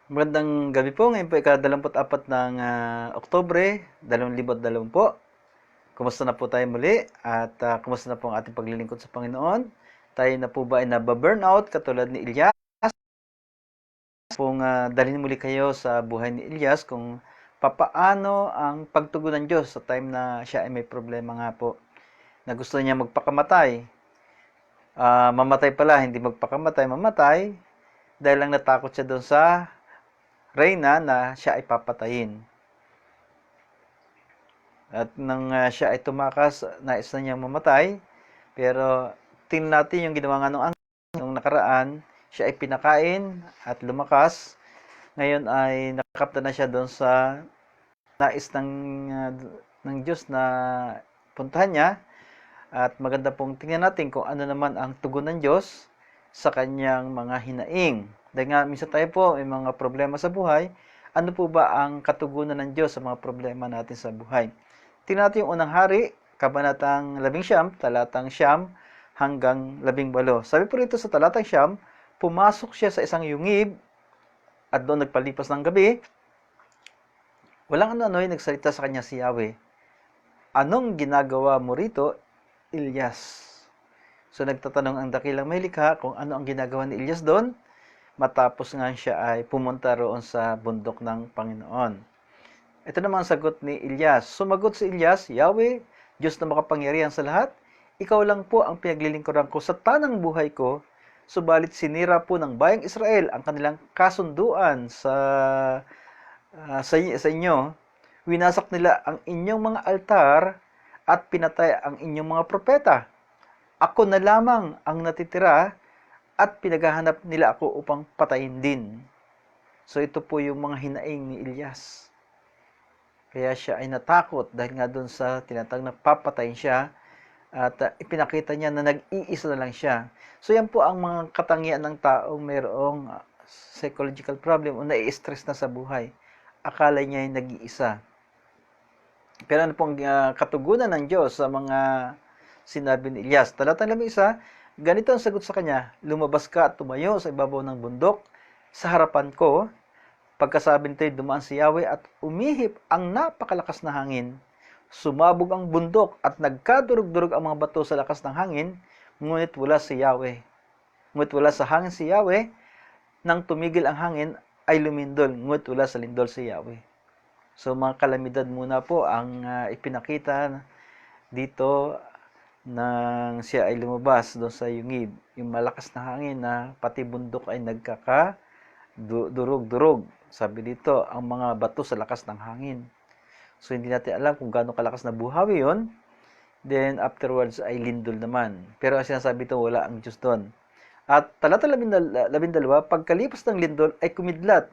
Magandang gabi po. Ngayon po ika-24 ng Oktubre, 2020. Kumusta na po tayo muli? At kumusta na po ang ating paglilingkod sa Panginoon? Tayo na po ba ay nababurnout katulad ni Elias? Kung dalhin muli kayo sa buhay ni Elias kung papaano ang pagtugon ng Diyos sa time na siya ay may problema nga po na gusto niya magpakamatay. Mamatay pala, hindi magpakamatay, mamatay dahil lang natakot siya doon sa reyna na siya ay papatayin. At nang siya ay tumakas, nais na niyang mamatay. Pero tingnan natin yung ginawa nga nung nakaraan, siya ay pinakain at lumakas. Ngayon ay nakakapta na siya doon sa nais ng Diyos na puntahan niya. At maganda pong tingnan natin kung ano naman ang tugon ng Diyos sa kanyang mga hinaing. Dahil nga, minsan tayo po may mga problema sa buhay. Ano po ba ang katugunan ng Diyos sa mga problema natin sa buhay? Tingnan natin yung unang hari, kabanatang 19, talatang 9 hanggang 18. Sabi po rito sa talatang 9, pumasok siya sa isang yungib at doon nagpalipas ng gabi. Walang ano-ano'y nagsalita sa kanya si Yahweh. Anong ginagawa mo rito, Elias? So nagtatanong ang dakilang may likha kung ano ang ginagawa ni Elias doon matapos nga siya ay pumunta roon sa bundok ng Panginoon. Ito naman ang sagot ni Elias. Sumagot si Elias, Yahweh, Diyos na makapangyarihan sa lahat, ikaw lang po ang pinaglilingkuran ko sa tanang buhay ko, subalit sinira po ng bayang Israel ang kanilang kasunduan sa inyo. Winasak nila ang inyong mga altar at pinatay ang inyong mga propeta. Ako na lamang ang natitira at pinaghahanap nila ako upang patayin din. So ito po yung mga hinaing ni Elias. Kaya siya ay natakot dahil nga doon sa tinatawag na papatayin siya at ipinakita niya na nag-iisa na lang siya. So yan po ang mga katangian ng taong mayroong psychological problem o nai-stress na sa buhay. Akala niya ay nag-iisa. Pero ano pong katugunan ng Diyos sa mga sinabi ni Elias? Talatang 11, ganito ang sagot sa kanya, lumabas ka at tumayo sa ibabaw ng bundok sa harapan ko. Pagkasabi nito'y dumaan si Yahweh at umihip ang napakalakas na hangin. Sumabog ang bundok at nagkadurog-durog ang mga bato sa lakas ng hangin, ngunit wala si Yahweh. Ngunit wala sa hangin si Yahweh, nang tumigil ang hangin ay lumindol, ngunit wala sa lindol si Yahweh. So mga kalamidad muna po ang ipinakita dito nang siya ay lumabas doon sa yungib. Yung malakas na hangin na pati bundok ay nagkakadurog-durog. Sabi dito, ang mga bato sa lakas ng hangin. So hindi natin alam kung gaano kalakas na buhawi yon. Then afterwards ay lindol naman. Pero ang sinasabi ito, wala ang Diyos doon. At talata 12, pagkalipas ng lindol ay kumidlat.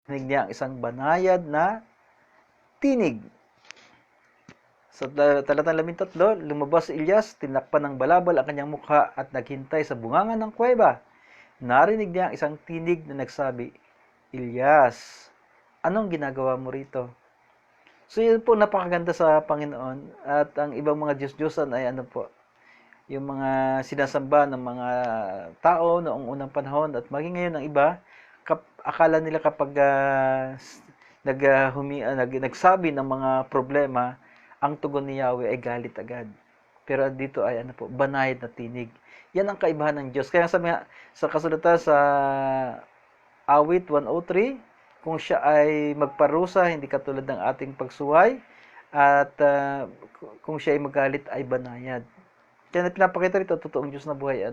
Narinig niya ang isang banayad na tinig. Sa talatang 13, lumabas si Elias, tinakpan ng balabal ang kanyang mukha at naghintay sa bunganga ng kuweba. Narinig niya ang isang tinig na nagsabi, Elias, anong ginagawa mo rito? So yun po napakaganda sa Panginoon at ang ibang mga Diyos-Diyosan ay ano po, yung mga sinasamba ng mga tao noong unang panahon at maging ngayon ng iba, akala nila kapag nagsabi ng mga problema, ang tugon ni Yahweh ay galit agad. Pero dito ay ano po, banayad na tinig. Yan ang kaibahan ng Diyos. Kaya sabi nga sa kasulatan sa Awit 103, kung siya ay magparusa, hindi katulad ng ating pagsuway, at kung siya ay magalit ay banayad. Kaya pinapakita rito, totoong Diyos na buhay,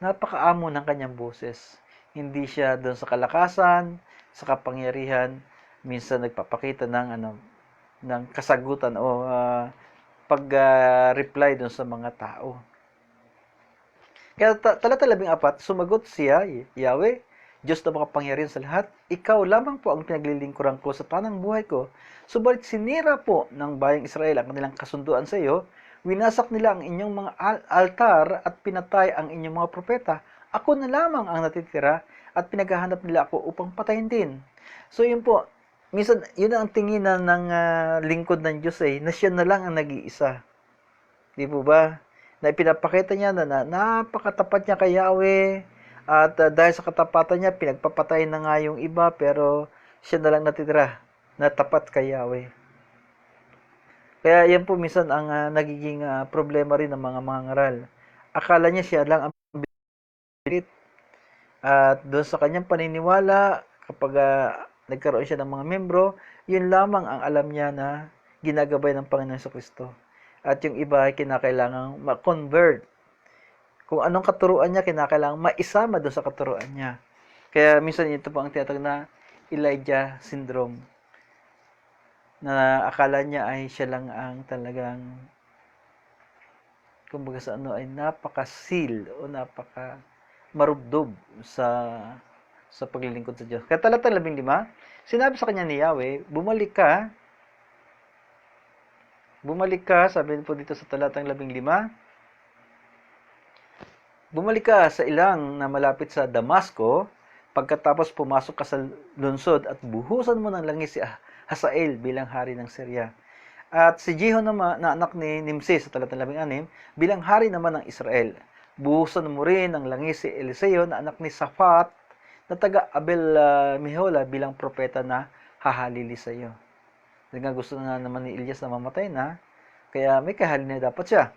napakaamo ng kanyang boses. Hindi siya doon sa kalakasan, sa kapangyarihan, minsan nagpapakita ng kasagutan o pag-reply doon sa mga tao. Kaya talata 14, sumagot siya, Yahweh, Diyos na makapangyarihan sa lahat, ikaw lamang po ang pinaglilingkuran ko sa tanang buhay ko. Subalit sinira po ng bayang Israel ang kanilang kasunduan sa iyo, winasak nila ang inyong mga altar at pinatay ang inyong mga propeta. Ako na lamang ang natitira at pinaghahanap nila ako upang patayin din. So yun po, minsan yun ang tinginan ng lingkod ng Diyos na siya na lang ang nag-iisa. Di po ba? na ipinapakita niya na napakatapat niya kay Yahweh, at dahil sa katapatan niya, pinagpapatay na nga yung iba, pero siya na lang natitira na tapat kay Yahweh. Kaya yan po minsan ang nagiging problema rin ng mga mangangaral. Akala niya siya lang ang birit. At doon sa kanyang paniniwala, kapag nagkaroon siya ng mga membro, yun lamang ang alam niya na ginagabay ng Panginoon sa Kristo. At yung iba ay kinakailangang ma-convert. Kung anong katuruan niya, kinakailangang maisama doon sa katuruan niya. Kaya minsan ito po ang tinatawag na Elijah syndrome, na akala niya ay siya lang ang talagang, kumbaga sa ano, ay napaka-seal o napaka marubdob sa paglilingkod sa Diyos. Kaya talatang 15, sinabi sa kanya ni Yahweh, bumalik ka, sabi po dito sa talatang 15, bumalik ka sa ilang na malapit sa Damasco, pagkatapos pumasok ka sa lungsod at buhusan mo ng langis si Hazael bilang hari ng Syria. At si Jehu naman, na anak ni Nimsi sa talatang 16, bilang hari naman ng Israel. Buhusan mo rin ng langis si Eliseo na anak ni Safat na taga Abel Mehola bilang propeta na hahalili sa iyo. Dahil nga gusto na naman ni Elias na mamatay na, kaya may kahalili na dapat siya.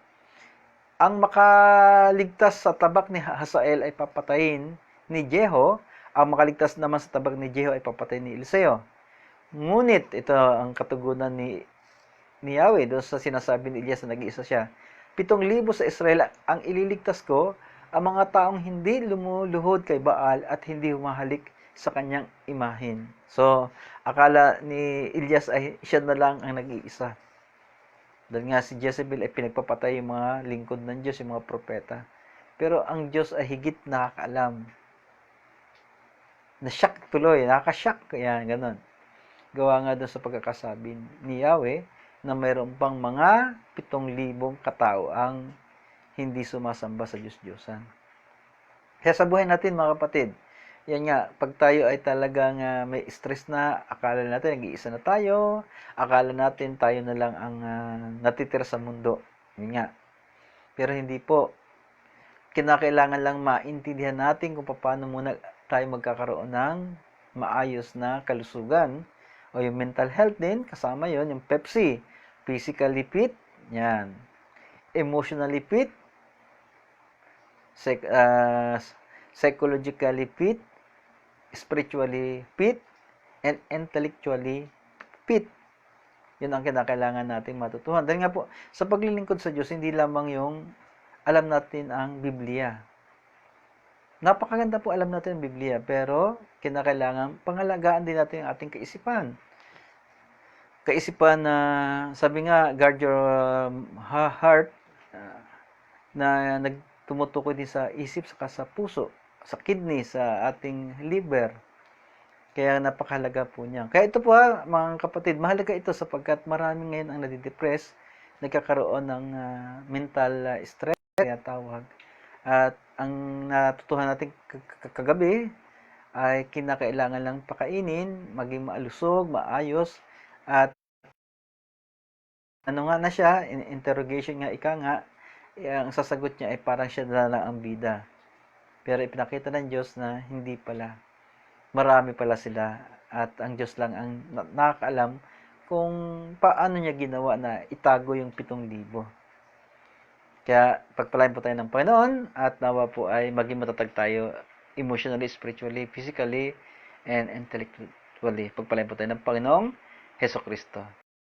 Ang makaligtas sa tabak ni Hazael ay papatayin ni Jehu, ang makaligtas naman sa tabak ni Jehu ay papatayin ni Eliseo. Ngunit ito ang katugunan ni Yahweh doon sa sinasabi ni Elias na nag-iisa siya. 7,000 sa Israel ang ililigtas ko, ang mga taong hindi lumuluhod kay Baal at hindi humahalik sa kanyang imahin. So, akala ni Elias ay siya na lang ang nag-iisa. Dahil nga si Jezebel ay pinagpapatay yung mga lingkod ng Diyos, yung mga propeta. Pero ang Diyos ay higit nakakaalam. Na-shock tuloy, nakaka-shock. Kaya ganun. Gawa nga doon sa pagkakasabi ni Yahweh na mayroon pang mga 7,000 katao ang hindi sumasamba sa Diyos-Diyosan. Kaya sa buhay natin mga kapatid, yan nga, pag tayo ay talagang may stress na, akala natin nag-iisa na tayo, akala natin tayo na lang ang natitira sa mundo. Yun nga. Pero hindi po. Kinakailangan lang maintindihan natin kung paano muna tayo magkakaroon ng maayos na kalusugan. O yung mental health din, kasama yon yung Pepsi. Physically fit, yan. Emotionally fit, psychologically fit, spiritually fit, and intellectually fit. Yun ang kinakailangan nating matutuhan. Dahil nga po, sa paglilingkod sa Diyos, hindi lamang yung alam natin ang Biblia. Napakaganda po alam natin ang Biblia, pero kinakailangan pangalagaan din natin ang ating kaisipan. Kaisipan na, sabi nga, guard your heart, na nagtumutukoy din sa isip, saka sa puso, sa kidney, sa ating liver. Kaya napakahalaga po niya. Kaya ito po mga kapatid, mahalaga ito sapagkat marami ngayon ang nadidepress, nagkakaroon ng mental stress, kaya tawag. At ang natutuhan natin kagabi ay kinakailangan lang pakainin, maging maalusog, maayos, at ano nga na siya, interrogation nga, ika nga, ang sasagot niya ay parang siya na lang ang bida. Pero ipinakita ng Diyos na hindi pala. Marami pala sila at ang Diyos lang ang nakakaalam kung paano niya ginawa na itago yung 7,000. Kaya pagpalain po tayo ng Panginoon at nawa po ay maging matatag tayo emotionally, spiritually, physically, and intellectually. Pagpalain po tayo ng Panginoong Hesukristo.